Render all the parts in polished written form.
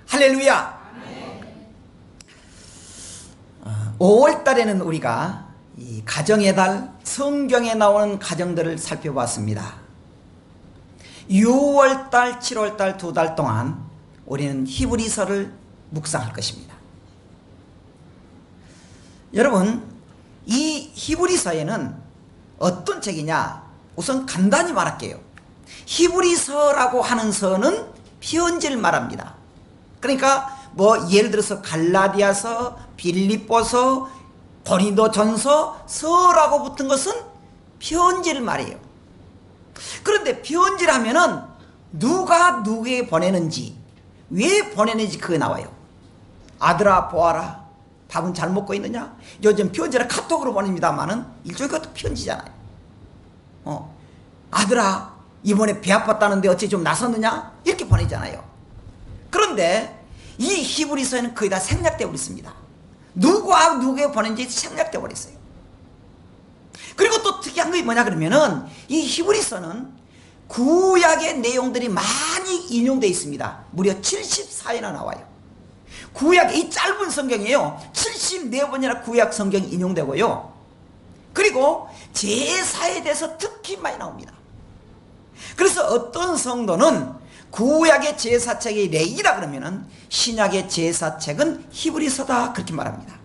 할렐루야. 5월 달에는 우리가 이 가정의 달, 성경에 나오는 가정들을 살펴봤습니다. 6월 달, 7월 달 두 달 동안 우리는 히브리서를 묵상할 것입니다. 여러분, 이 히브리서에는 어떤 책이냐? 우선 간단히 말할게요. 히브리서라고 하는 서는 편지를 말합니다. 그러니까 뭐 예를 들어서 갈라디아서, 빌립보서, 고린도전서, 서라고 붙은 것은 편지를 말해요. 그런데 편지를 하면은 누가 누구에게 보내는지, 왜 보내는지 그게 나와요. 아들아 보아라, 밥은 잘 먹고 있느냐? 요즘 편지를 카톡으로 보냅니다만은 일종의 그것도 편지잖아요. 아들아 이번에 배 아팠다는데 어찌 좀 나섰느냐? 이렇게 보내잖아요. 그런데 이 히브리서에는 거의 다 생략되어 버렸습니다. 누구와 누구에게 보낸지 생략되어 버렸어요. 그리고 또 특이한 것이 뭐냐 그러면은 이 히브리서는 구약의 내용들이 많이 인용되어 있습니다. 무려 74회나 나와요. 구약, 이 짧은 성경이에요. 74번이나 구약 성경이 인용되고요. 그리고 제사에 대해서 특히 많이 나옵니다. 그래서 어떤 성도는 구약의 제사책이 레위기라 그러면은 신약의 제사책은 히브리서다 그렇게 말합니다.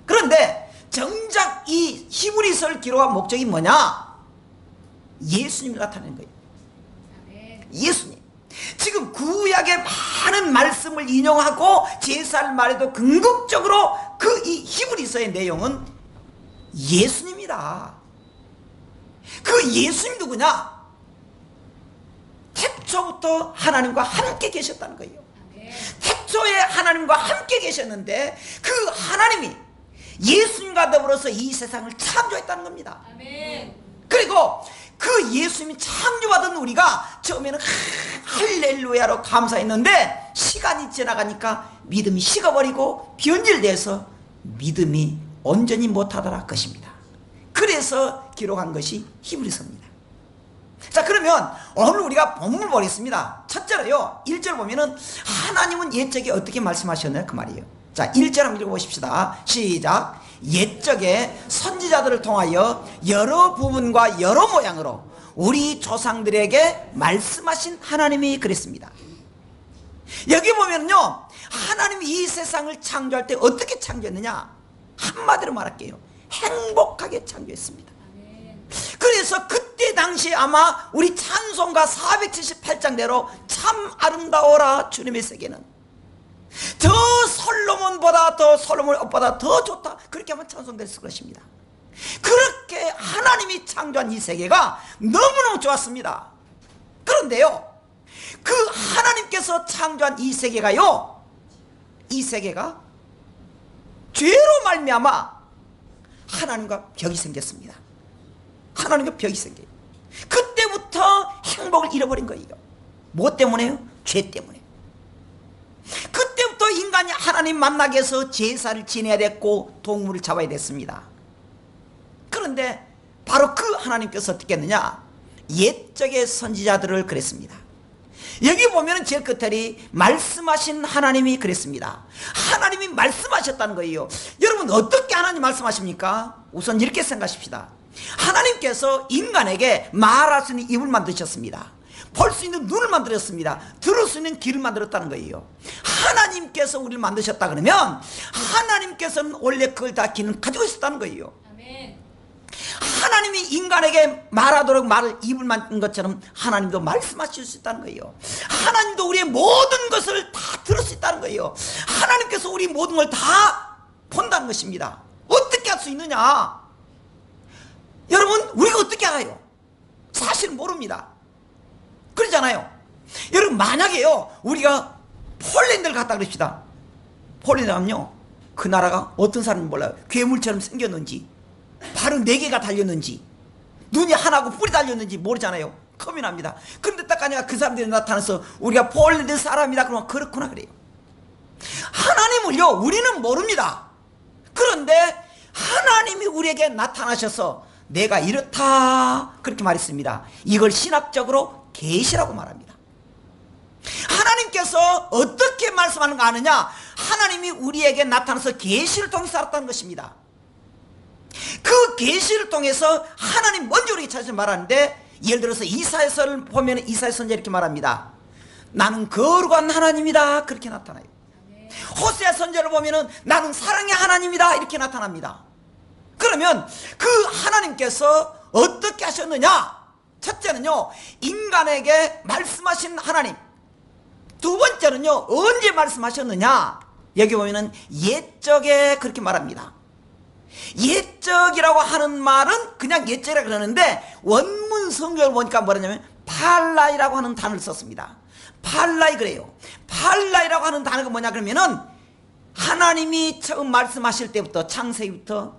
그런데 정작 이 히브리서를 기록한 목적이 뭐냐? 예수님을 나타내는 거예요. 예수님. 지금 구약의 많은 말씀을 인용하고 제사를 말해도 궁극적으로 그 이 히브리서의 내용은 예수님이다. 그 예수님 누구냐? 태초부터 하나님과 함께 계셨다는 거예요. 태초에 하나님과 함께 계셨는데 그 하나님이 예수님과 더불어서 이 세상을 창조했다는 겁니다. 그리고 그 예수님이 창조받은 우리가 처음에는 할렐루야로 감사했는데 시간이 지나가니까 믿음이 식어버리고 변질돼서 믿음이 온전히 못하더라 것입니다. 그래서 기록한 것이 히브리서입니다. 자, 그러면 오늘 우리가 본문을 보겠습니다. 첫째로요, 1절 보면은 하나님은 옛적에 어떻게 말씀하셨나요? 그 말이에요. 자, 1절 한번 읽어보십시다. 시작. 옛적에 선지자들을 통하여 여러 부분과 여러 모양으로 우리 조상들에게 말씀하신 하나님이 그랬습니다. 여기 보면요, 하나님이 이 세상을 창조할 때 어떻게 창조했느냐? 한마디로 말할게요. 행복하게 창조했습니다. 그래서 그때 당시에 아마 우리 찬송가 478장대로 참 아름다워라 주님의 세계는 더 솔로몬보다 더 솔로몬의 옷보다 더 좋다, 그렇게 하면 찬송됐을 것입니다. 그렇게 하나님이 창조한 이 세계가 너무너무 좋았습니다. 그런데요, 그 하나님께서 창조한 이 세계가요, 이 세계가 죄로 말미암아 하나님과 벽이 생겼습니다. 하나님과 벽이 생겨요. 그때부터 행복을 잃어버린 거예요. 뭐 때문에요? 죄 때문에. 그때부터 인간이 하나님 만나기 위해서 제사를 지내야 됐고 동물을 잡아야 됐습니다. 그런데 바로 그 하나님께서 어떻게 했느냐? 옛적의 선지자들을 그랬습니다. 여기 보면 제일 끝에 말씀하신 하나님이 그랬습니다. 하나님이 말씀하셨다는 거예요. 여러분, 어떻게 하나님 말씀하십니까? 우선 이렇게 생각하십시다. 하나님께서 인간에게 말할 수 있는 입을 만드셨습니다. 볼 수 있는 눈을 만들었습니다. 들을 수 있는 귀를 만들었다는 거예요. 하나님께서 우리를 만드셨다 그러면 하나님께서는 원래 그걸 다 기능 가지고 있었다는 거예요. 아멘. 하나님이 인간에게 말하도록 말을 입을 만든 것처럼 하나님도 말씀하실 수 있다는 거예요. 하나님도 우리의 모든 것을 다 들을 수 있다는 거예요. 하나님께서 우리 모든 걸 다 본다는 것입니다. 어떻게 할 수 있느냐? 여러분, 우리가 어떻게 알아요? 사실 모릅니다. 그러잖아요. 여러분, 만약에요, 우리가 폴란드를 갔다 그럽시다. 폴란드 가면요, 그 나라가 어떤 사람인지 몰라요. 괴물처럼 생겼는지, 발은 4개가 달렸는지, 눈이 하나고 뿔이 달렸는지 모르잖아요. 겁이 납니다. 그런데 딱 가니까 그 사람들이 나타나서 우리가 폴란드 사람이다 그러면 그렇구나 그래요. 하나님을요, 우리는 모릅니다. 그런데 하나님이 우리에게 나타나셔서 내가 이렇다 그렇게 말했습니다. 이걸 신학적으로 계시라고 말합니다. 하나님께서 어떻게 말씀하는가 아느냐? 하나님이 우리에게 나타나서 계시를 통해서 알았다는 것입니다. 그 계시를 통해서 하나님 먼저 우리에게 찾아서 말하는데, 예를 들어서 이사야서를 보면 이사야 선지자 이렇게 말합니다. 나는 거룩한 하나님이다 그렇게 나타나요. 호세아 선지자를 보면 나는 사랑의 하나님이다 이렇게 나타납니다. 그러면 그 하나님께서 어떻게 하셨느냐? 첫째는요, 인간에게 말씀하신 하나님. 두 번째는요, 언제 말씀하셨느냐? 여기 보면은 옛적에 그렇게 말합니다. 옛적이라고 하는 말은 그냥 옛적이라 그러는데, 원문 성경을 보니까 뭐라냐면 팔라이라고 하는 단어를 썼습니다. 팔라이 그래요. 팔라이라고 하는 단어가 뭐냐 그러면은, 하나님이 처음 말씀하실 때부터, 창세기부터,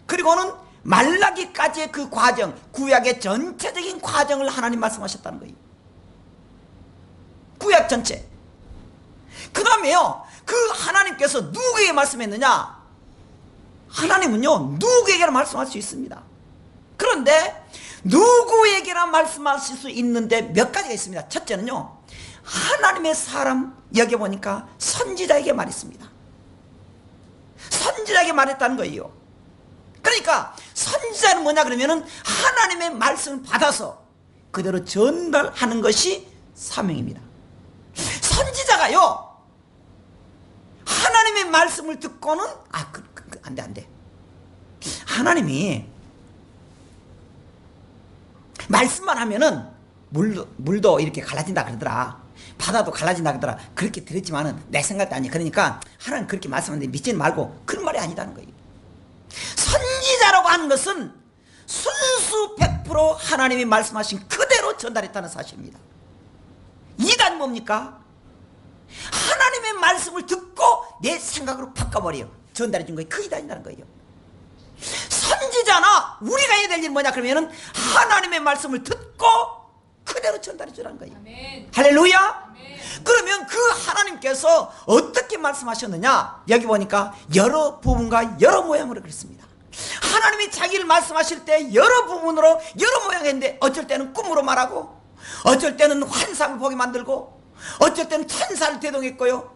그리고는 말라기까지의 그 과정, 구약의 전체적인 과정을 하나님 말씀하셨다는 거예요. 구약 전체. 그 다음에요, 그 하나님께서 누구에게 말씀했느냐? 하나님은요, 누구에게나 말씀할 수 있습니다. 그런데 누구에게나 말씀하실 수 있는데 몇 가지가 있습니다. 첫째는요, 하나님의 사람, 여기 보니까 선지자에게 말했습니다. 선지자에게 말했다는 거예요. 그러니까 선지자는 뭐냐 그러면은 하나님의 말씀을 받아서 그대로 전달하는 것이 사명입니다. 선지자가요, 하나님의 말씀을 듣고는 안 돼. 하나님이 말씀만 하면은 물도 이렇게 갈라진다 그러더라. 바다도 갈라진다 그러더라. 그렇게 들었지만은 내 생각도 아니야. 그러니까 하나님 그렇게 말씀하는데 믿지는 말고, 그런 말이 아니다는 거예요. 선지자라고 하는 것은 순수 100% 하나님이 말씀하신 그대로 전달했다는 사실입니다. 이단이 뭡니까? 하나님의 말씀을 듣고 내 생각으로 바꿔버려요. 전달해 준 거예요. 그 이단이라는 거예요. 선지자나 우리가 해야 될 일은 뭐냐 그러면은 하나님의 말씀을 듣고 그대로 전달해 주라는 거예요. 아멘. 할렐루야. 아멘. 그러면 그 하나님께서 어떻게 말씀하셨느냐? 여기 보니까 여러 부분과 여러 모양으로 그랬습니다. 하나님이 자기를 말씀하실 때 여러 부분으로 여러 모양인데, 어쩔 때는 꿈으로 말하고, 어쩔 때는 환상을 보게 만들고, 어쩔 때는 천사를 대동했고요,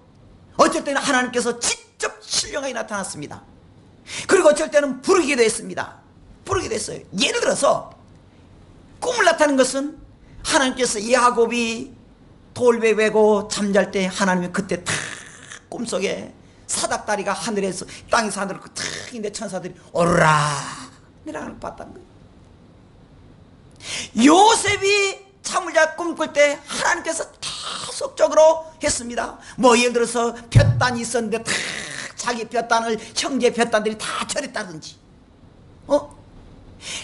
어쩔 때는 하나님께서 직접 신령하게 나타났습니다. 그리고 어쩔 때는 부르기도 했습니다. 부르기도 했어요. 예를 들어서 꿈을 나타낸 것은 하나님께서 야곱이 돌배 베고 잠잘 때 하나님이 그때 탁 꿈속에 사닥다리가 하늘에서 땅에서 하늘을 탁 있는데 천사들이 오르라 내려가는 걸 봤다는 거예요. 요셉이 잠을 자 꿈꿀 때 하나님께서 계속적으로 했습니다. 뭐 예를 들어서 볕단이 있었는데 탁 자기 볕단을 형제 볕단들이 다 절했다든지,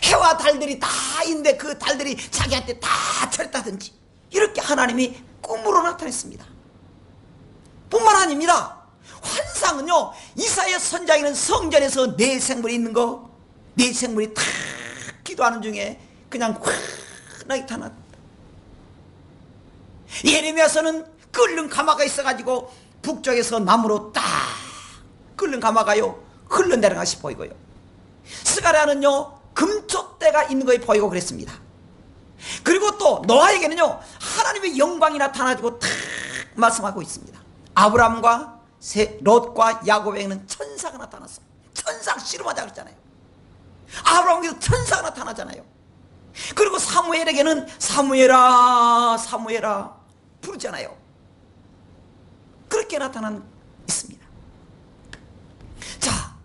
해와 달들이 다 있는데 그 달들이 자기한테 다 절했다든지, 이렇게 하나님이 꿈으로 나타냈습니다. 뿐만 아닙니다. 환상은요, 이사야 선지자에는 성전에서 내 생물이 있는 거, 내 생물이 탁 기도하는 중에 그냥 환하게 타났다. 예레미야서는 끓는 가마가 있어가지고 북쪽에서 나무로 딱 끓는 가마가요 흘러내려가 시 보이고요, 스가랴는요 금촉대가 있는 거에 보이고 그랬습니다. 그리고 또 노아에게는요 하나님의 영광이 나타나지고 탁 말씀하고 있습니다. 아브라함과 롯과 야곱에게는 천사가 나타났어요. 천사가 씨름하자 그랬잖아요. 아브라함에게도 천사가 나타나잖아요. 그리고 사무엘에게는 사무엘아 사무엘아 부르잖아요. 그렇게 나타난 있습니다. 자,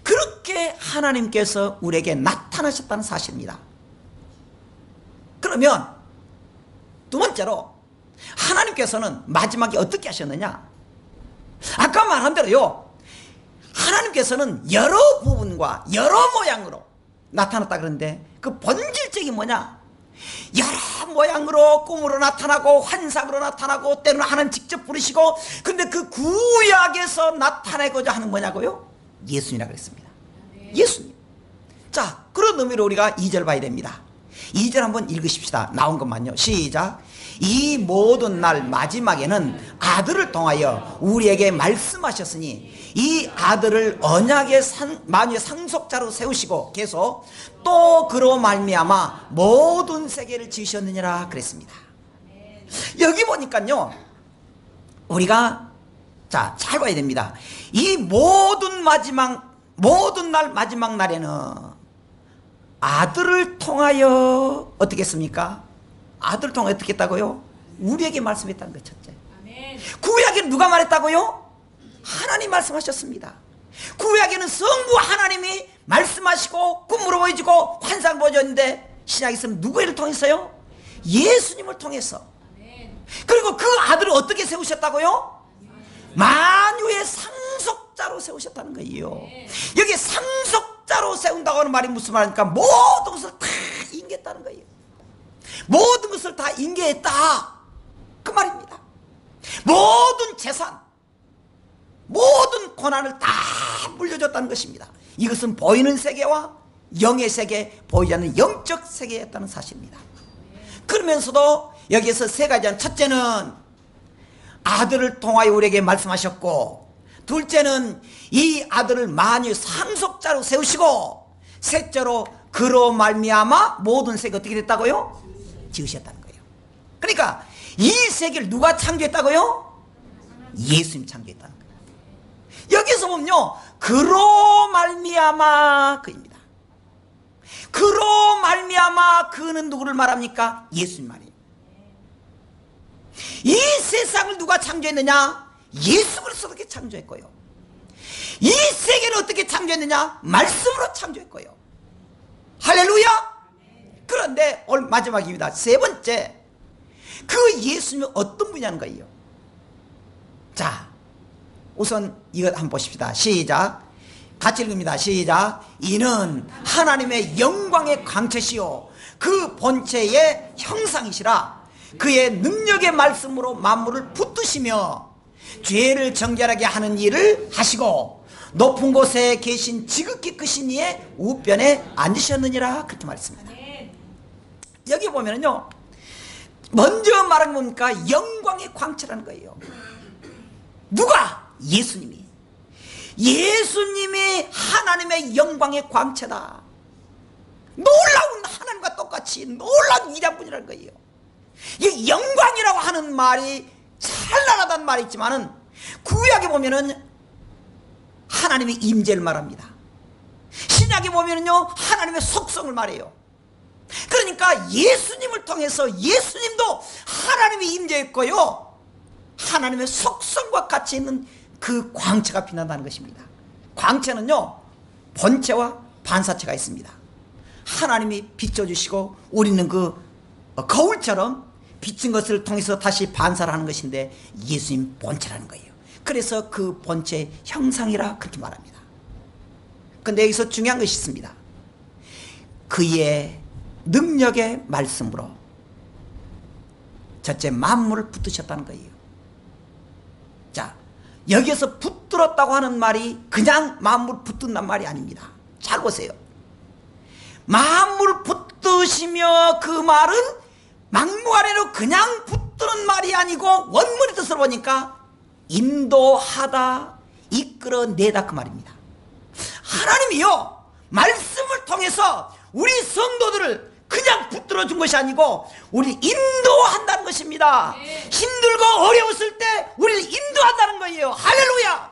그렇게 하나님께서 우리에게 나타나셨다는 사실입니다. 그러면 두 번째로 하나님께서는 마지막에 어떻게 하셨느냐? 아까 말한 대로요, 하나님께서는 여러 부분과 여러 모양으로 나타났다 그러는데, 그 본질적인 뭐냐? 여러 모양으로 꿈으로 나타나고 환상으로 나타나고 때로는 하나님 직접 부르시고, 근데 그 구약에서 나타내고자 하는 뭐냐고요? 예수님이라고 그랬습니다. 예수님. 자, 그런 의미로 우리가 2절 봐야 됩니다. 2절 한번 읽으십시다. 나온 것만요. 시작. 이 모든 날 마지막에는 아들을 통하여 우리에게 말씀하셨으니 이 아들을 언약의 만유의 상속자로 세우시고 계속 또 그로 말미암아 모든 세계를 지으셨느니라 그랬습니다. 여기 보니까요, 우리가 잘 봐야 됩니다. 이 모든 날 마지막 날에는 아들을 통하여 어떻게 했습니까? 아들을 통하여 어떻게 했다고요? 우리에게 말씀했다는 것 첫째. 구약에는 누가 말했다고요? 하나님 말씀하셨습니다. 구약에는 성부 하나님이 말씀하시고 꿈으로 보여주고 환상 보여줬는데, 신약에서는 누구를 통해서요? 예수님을 통해서. 그리고 그 아들을 어떻게 세우셨다고요? 만유의 상속자로 세우셨다는 거예요. 여기 상속자로 세운다고 하는 말이 무슨 말입니까? 모든 것을 다 인계했다는 거예요. 모든 것을 다 인계했다, 그 말입니다. 모든 재산, 모든 권한을 다 물려줬다는 것입니다. 이것은 보이는 세계와 영의 세계, 보이지 않는 영적 세계였다는 사실입니다. 그러면서도 여기에서 세 가지는, 첫째는 아들을 통하여 우리에게 말씀하셨고, 둘째는 이 아들을 만유 상속자로 세우시고, 셋째로 그로 말미암아 모든 세계가 어떻게 됐다고요? 지으셨다는 거예요. 그러니까 이 세계를 누가 창조했다고요? 예수님 창조했다는 거예요. 여기서 보면요, 그로 말미암아 그입니다. 그로 말미암아 그는 누구를 말합니까? 예수님 말이에요. 이 세상을 누가 창조했느냐? 예수 그리스도가 창조했고요. 이 세계를 어떻게 창조했느냐? 말씀으로 창조했고요. 할렐루야. 그런데 오늘 마지막입니다. 세 번째, 그 예수님이 어떤 분이냐는 거예요. 자, 우선 이것 한번 보십시다. 시작. 같이 읽습니다. 시작. 이는 하나님의 영광의 광채시요 그 본체의 형상이시라. 그의 능력의 말씀으로 만물을 붙드시며 죄를 정결하게 하는 일을 하시고 높은 곳에 계신 지극히 크신 이의 우편에 앉으셨느니라. 그렇게 말했습니다. 여기 보면은요, 먼저 말한 뭡니까? 영광의 광채라는 거예요. 누가? 예수님이. 예수님이 하나님의 영광의 광채다. 놀라운, 하나님과 똑같이 놀라운 위대한 분이라는 거예요. 이 영광이라고 하는 말이 찬란하다는 말이 있지만은 구약에 보면은 하나님의 임재를 말합니다. 신약에 보면은요, 하나님의 속성을 말해요. 그러니까 예수님을 통해서 예수님도 하나님의 임재였고요, 하나님의 속성과 같이 있는 그 광채가 빛난다는 것입니다. 광채는요, 본체와 반사체가 있습니다. 하나님이 비춰주시고 우리는 그 거울처럼 비친 것을 통해서 다시 반사를 하는 것인데, 예수님 본체라는 거예요. 그래서 그 본체 형상이라 그렇게 말합니다. 근데 여기서 중요한 것이 있습니다. 그의 능력의 말씀으로 첫째 만물을 붙드셨다는 거예요. 자, 여기에서 붙들었다고 하는 말이 그냥 만물 붙든다는 말이 아닙니다. 잘 보세요. 만물 붙드시며, 그 말은 막무가내로 그냥 붙드는 말이 아니고 원문의 뜻을 보니까 인도하다, 이끌어내다, 그 말입니다. 하나님이요, 말씀을 통해서 우리 성도들을 그냥 붙들어 준 것이 아니고 우리를 인도한다는 것입니다. 힘들고 어려웠을 때 우리를 인도한다는 거예요. 할렐루야.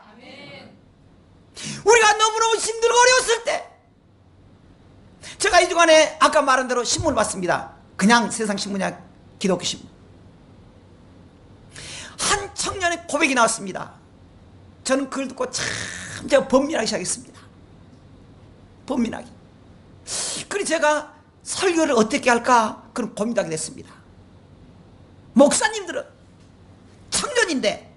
우리가 너무너무 힘들고 어려웠을 때, 제가 이 주간에 아까 말한 대로 신문을 봤습니다. 그냥 세상 신문이 아니라 기독교 신문. 한 청년의 고백이 나왔습니다. 저는 그걸 듣고 참 제가 번민하기 시작했습니다. 번민하기. 그래서 제가 설교를 어떻게 할까 그런 고민하게 됐습니다. 목사님들은 청년인데,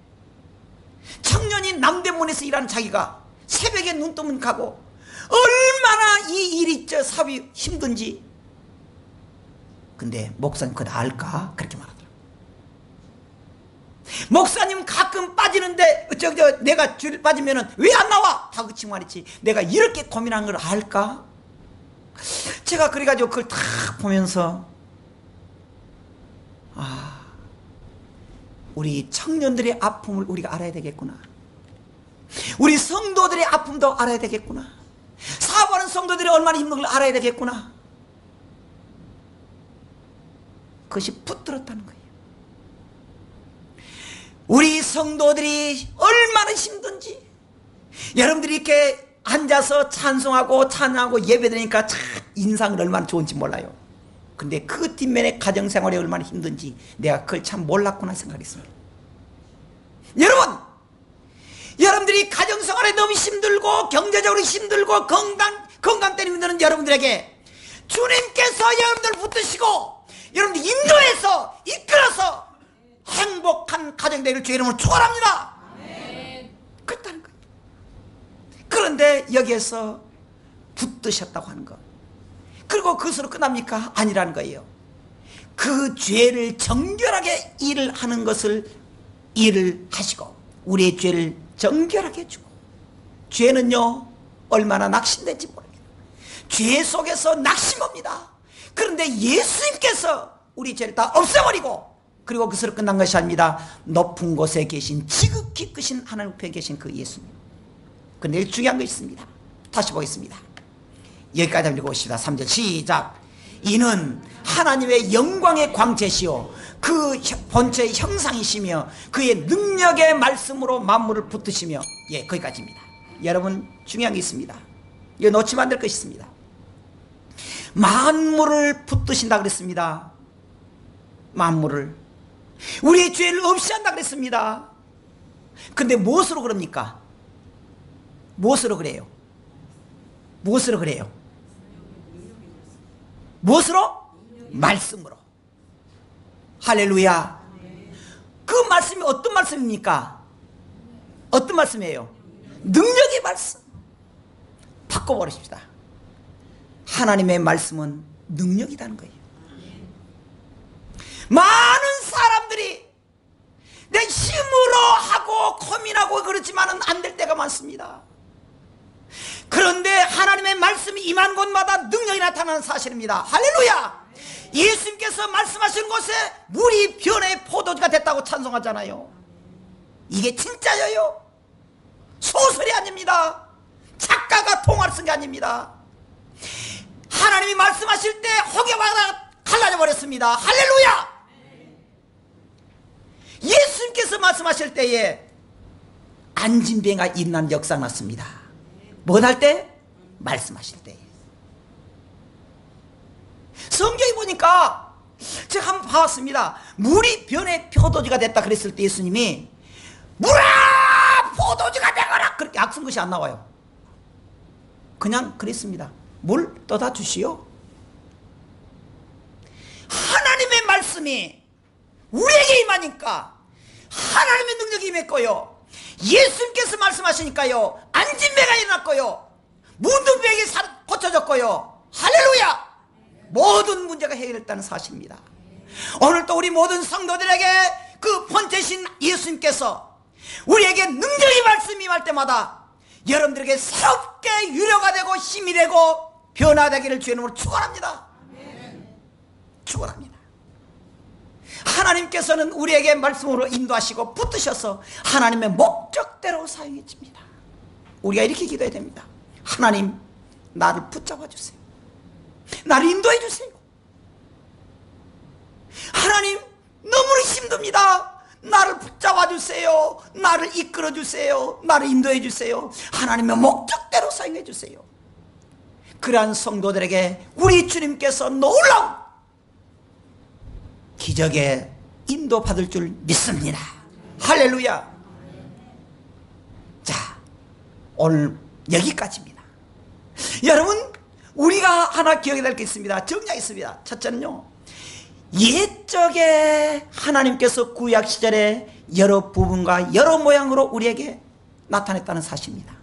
청년이 남대문에서 일하는 자기가 새벽에 눈 뜨면 가고 얼마나 이 일이 사위 힘든지, 근데 목사님 그거 알까? 그렇게 말하더라고요. 목사님 가끔 빠지는데 내가 줄 빠지면은 왜 안 나와? 하고 그 친구 말했지, 내가 이렇게 고민한 걸 알까? 제가 그래가지고 그걸 탁 보면서, 우리 청년들의 아픔을 우리가 알아야 되겠구나. 우리 성도들의 아픔도 알아야 되겠구나. 사업하는 성도들이 얼마나 힘든 걸 알아야 되겠구나. 그것이 붙들었다는 거예요. 우리 성도들이 얼마나 힘든지, 여러분들이 이렇게 앉아서 찬송하고 찬양하고 예배드리니까 참 인상은 얼마나 좋은지 몰라요. 근데 그 뒷면에 가정생활이 얼마나 힘든지 내가 그걸 참 몰랐구나 생각했습니다. 여러분들이 가정생활에 너무 힘들고 경제적으로 힘들고 건강 때문에 힘드는 여러분들에게 주님께서 여러분들 붙드시고 여러분들 인도해서 이끌어서 행복한 가정 되기를 주의 이름으로 축원합니다. 그렇다는 거예요. 그런데 여기에서 붙드셨다고 하는 것, 그리고 그것으로 끝납니까? 아니라는 거예요. 그 죄를 정결하게 일을 하는 것을 일을 하시고 우리의 죄를 정결하게 해주고, 죄는요 얼마나 낙심된지 모릅니다. 죄 속에서 낙심합니다. 그런데 예수님께서 우리 죄를 다 없애버리고, 그리고 그것으로 끝난 것이 아닙니다. 높은 곳에 계신 지극히 크신 하나님 옆에 계신 그 예수님. 그런데 중요한 거 있습니다. 다시 보겠습니다. 여기까지 한번 읽어봅시다. 3절 시작. 이는 하나님의 영광의 광채시요 그 본체의 형상이시며 그의 능력의 말씀으로 만물을 붙드시며, 예, 거기까지입니다. 여러분 중요한 게 있습니다. 이거 놓치면 안 될 것이 있습니다. 만물을 붙드신다 그랬습니다. 만물을, 우리의 죄를 없이 한다 그랬습니다. 근데 무엇으로 그럽니까? 무엇으로 그래요? 무엇으로 그래요? 무엇으로? 말씀으로. 할렐루야. 그 말씀이 어떤 말씀입니까? 어떤 말씀이에요? 능력의 말씀. 바꿔버립시다. 하나님의 말씀은 능력이라는 거예요. 많은 사람들이 내 힘으로 하고 고민하고 그렇지만은 안 될 때가 많습니다. 그런데 하나님의 말씀이 임한 곳마다 능력이 나타나는 사실입니다. 할렐루야. 예수님께서 말씀하신 곳에 물이 변해 포도주가 됐다고 찬송하잖아요. 이게 진짜예요. 소설이 아닙니다. 작가가 통화를 쓴 게 아닙니다. 하나님이 말씀하실 때 허경화가 갈라져 버렸습니다. 할렐루야. 예수님께서 말씀하실 때에 안진뱅이가 일어난 역사가 났습니다. 뭘 할 때? 말씀하실 때. 성경에 보니까 제가 한번 봐왔습니다. 물이 변해 포도주가 됐다 그랬을 때 예수님이 물아 포도주가 되거라 그렇게 악쓴 것이 안 나와요. 그냥 그랬습니다. 물 떠다 주시오. 하나님의 말씀이 우리에게 임하니까 하나님의 능력이 임했고요, 예수님께서 말씀하시니까요 안진뱅이가 일어났고요, 문둥병이 고쳐졌고요. 할렐루야. 모든 문제가 해결됐다는 사실입니다. 오늘 또 우리 모든 성도들에게 그 본체신 예수님께서 우리에게 능력의 말씀이 임할 때마다 여러분들에게 새롭게 유료가 되고 힘이 되고 변화되기를 주의 이름으로 축원합니다. 축원합니다. 하나님께서는 우리에게 말씀으로 인도하시고 붙드셔서 하나님의 목적대로 사용해 줍니다. 우리가 이렇게 기도해야 됩니다. 하나님, 나를 붙잡아 주세요. 나를 인도해 주세요. 하나님, 너무 힘듭니다. 나를 붙잡아 주세요. 나를 이끌어 주세요. 나를 인도해 주세요. 하나님의 목적대로 사용해 주세요. 그러한 성도들에게 우리 주님께서 놀라운 기적의 인도받을 줄 믿습니다. 할렐루야. 자, 오늘 여기까지입니다. 여러분, 우리가 하나 기억해야 될 게 있습니다. 정리하겠습니다. 첫째는요, 옛적에 하나님께서 구약 시절에 여러 부분과 여러 모양으로 우리에게 나타냈다는 사실입니다.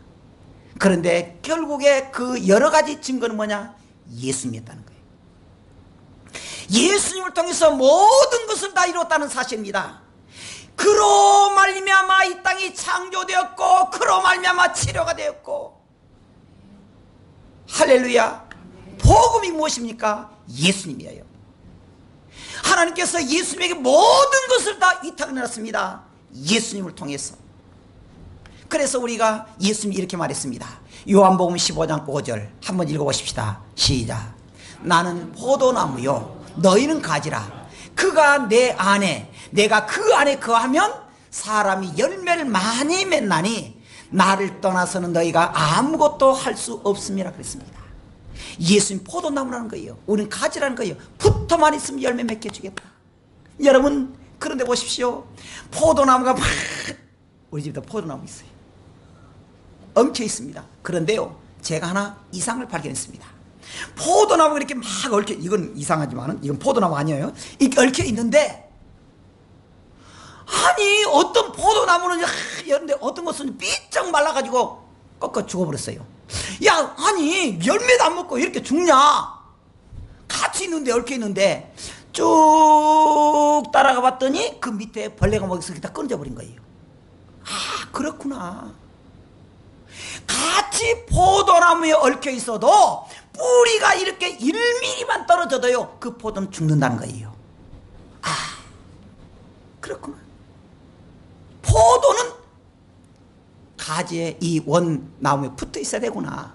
그런데 결국에 그 여러 가지 증거는 뭐냐? 예수님이었다는 거예요. 예수님을 통해서 모든 것을 다 이뤘다는 사실입니다. 그로 말미암아 이 땅이 창조되었고, 그로 말미암아 치료가 되었고. 할렐루야. 복음이 무엇입니까? 예수님이에요. 하나님께서 예수님에게 모든 것을 다 위탁을 해놨습니다. 예수님을 통해서. 그래서 우리가 예수님이 이렇게 말했습니다. 요한복음 15장 5절 한번 읽어보십시다. 시작. 나는 포도나무요 너희는 가지라. 그가 내 안에 내가 그 안에 거하면 사람이 열매를 많이 맺나니 나를 떠나서는 너희가 아무것도 할 수 없음이라 그랬습니다. 예수님 포도나무라는 거예요. 우리는 가지라는 거예요. 붙어만 있으면 열매 맺게 주겠다. 여러분 그런데 보십시오. 포도나무가 막 우리 집에도 포도나무 있어요. 엉켜 있습니다. 그런데요 제가 하나 이상을 발견했습니다. 포도나무가 이렇게 막 얽혀, 이건 이상하지만 이건 포도나무 아니에요. 이렇게 얽혀 있는데 아니 어떤 포도나무는 이런데 어떤 것은 삐쩍 말라가지고 꺾어 죽어버렸어요. 야 아니 열매도 안 먹고 이렇게 죽냐. 같이 있는데 얽혀 있는데 쭉 따라가 봤더니 그 밑에 벌레가 먹여서 다 끊어져 버린 거예요. 아 그렇구나. 같이 포도나무에 얽혀 있어도 뿌리가 이렇게 1mm만 떨어져도요 그 포도는 죽는다는 거예요. 아 그렇구나. 포도는 가지에 이 원나무에 붙어 있어야 되구나.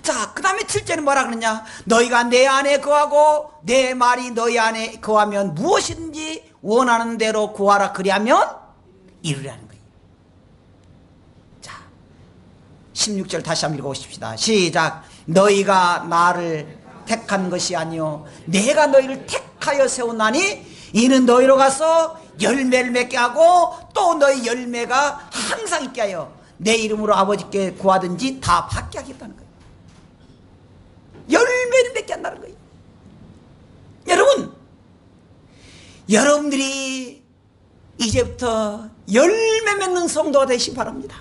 자, 그 다음에 7절은 뭐라 그러냐. 너희가 내 안에 거하고 내 말이 너희 안에 거하면 무엇이든지 원하는 대로 구하라. 그리하면 이루라는 거예요. 자, 16절 다시 한번 읽어보십시다. 시작. 너희가 나를 택한 것이 아니요 내가 너희를 택하여 세우나니 이는 너희로 가서 열매를 맺게 하고 또 너희 열매가 항상 있게 하여 내 이름으로 아버지께 구하든지 다 받게 하겠다는 거예요. 열매를 맺게 한다는 거예요. 여러분 여러분들이 이제부터 열매 맺는 성도가 되시기 바랍니다.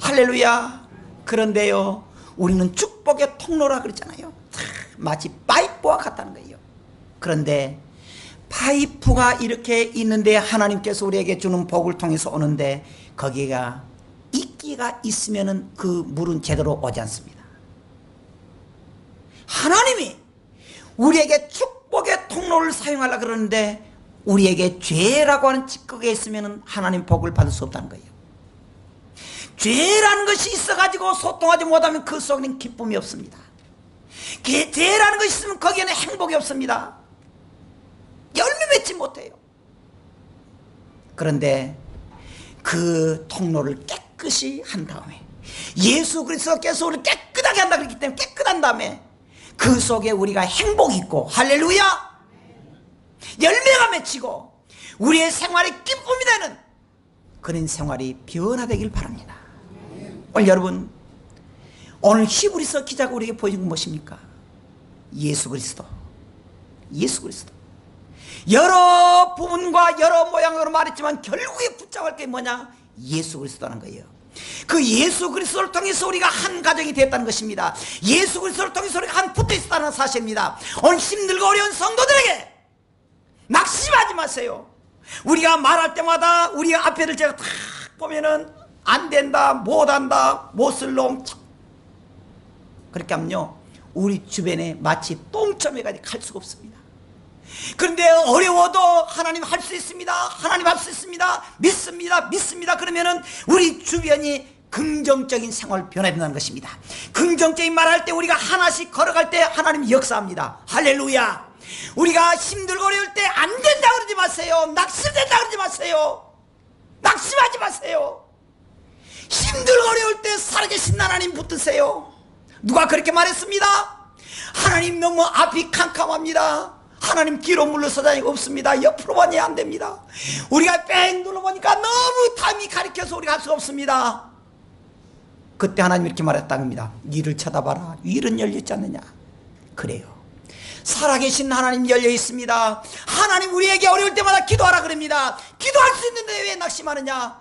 할렐루야. 그런데요 우리는 축복의 통로라 그랬잖아요. 마치 파이프와 같다는 거예요. 그런데 파이프가 이렇게 있는데 하나님께서 우리에게 주는 복을 통해서 오는데 거기가 이끼가 있으면은 그 물은 제대로 오지 않습니다. 하나님이 우리에게 축복의 통로를 사용하려고 그러는데 우리에게 죄라고 하는 찌꺼기가 있으면은 하나님 복을 받을 수 없다는 거예요. 죄라는 것이 있어가지고 소통하지 못하면 그 속에는 기쁨이 없습니다. 죄라는 것이 있으면 거기에는 행복이 없습니다. 열매 맺지 못해요. 그런데 그 통로를 깨끗이 한 다음에 예수 그리스도께서 우리를 깨끗하게 한다 그랬기 때문에 깨끗한 다음에 그 속에 우리가 행복이 있고 할렐루야 열매가 맺히고 우리의 생활에 기쁨이 되는 그런 생활이 변화되길 바랍니다. 오늘 여러분 오늘 히브리서 기자가 우리에게 보여준 건 무엇입니까? 예수 그리스도. 예수 그리스도. 여러 부분과 여러 모양으로 말했지만 결국에 붙잡을 게 뭐냐? 예수 그리스도라는 거예요. 그 예수 그리스도를 통해서 우리가 한 가정이 됐다는 것입니다. 예수 그리스도를 통해서 우리가 한 붙어 있다는 사실입니다. 오늘 힘들고 어려운 성도들에게 낙심하지 마세요. 우리가 말할 때마다 우리 앞에를 제가 탁 보면은 안 된다, 못한다, 못쓸 놈. 그렇게 하면요 우리 주변에 마치 똥점에까지 갈 수가 없습니다. 그런데 어려워도 하나님 할 수 있습니다. 하나님 할 수 있습니다. 믿습니다. 믿습니다. 그러면은 우리 주변이 긍정적인 생활 변화된다는 것입니다. 긍정적인 말할 때 우리가 하나씩 걸어갈 때 하나님이 역사합니다. 할렐루야. 우리가 힘들고 어려울 때 안 된다 그러지 마세요. 낙심된다 그러지 마세요. 낙심하지 마세요. 힘들고 어려울 때 살아계신 하나님 붙드세요. 누가 그렇게 말했습니다. 하나님 너무 앞이 캄캄합니다. 하나님 뒤로 물러서다니 없습니다. 옆으로 보니 안 됩니다. 우리가 뺑 눌러보니까 너무 담이 가리켜서 우리가 할 수가 없습니다. 그때 하나님 이렇게 말했다는 겁니다. 위를 쳐다봐라. 위는 열렸지 않느냐. 그래요. 살아계신 하나님 열려 있습니다. 하나님 우리에게 어려울 때마다 기도하라 그럽니다. 기도할 수 있는데 왜 낙심하느냐.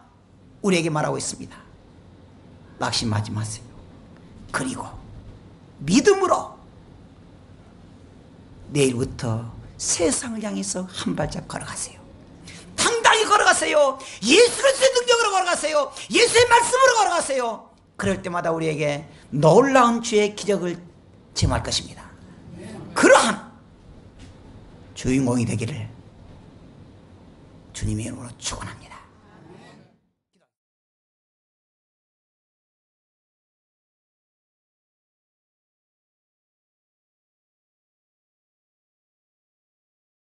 우리에게 말하고 있습니다. 낙심하지 마세요. 그리고 믿음으로 내일부터 세상을 향해서 한 발짝 걸어가세요. 당당히 걸어가세요. 예수 그리스도의 능력으로 걸어가세요. 예수의 말씀으로 걸어가세요. 그럴 때마다 우리에게 놀라운 주의 기적을 체험할 것입니다. 그러한 주인공이 되기를 주님의 이름으로 축원합니다.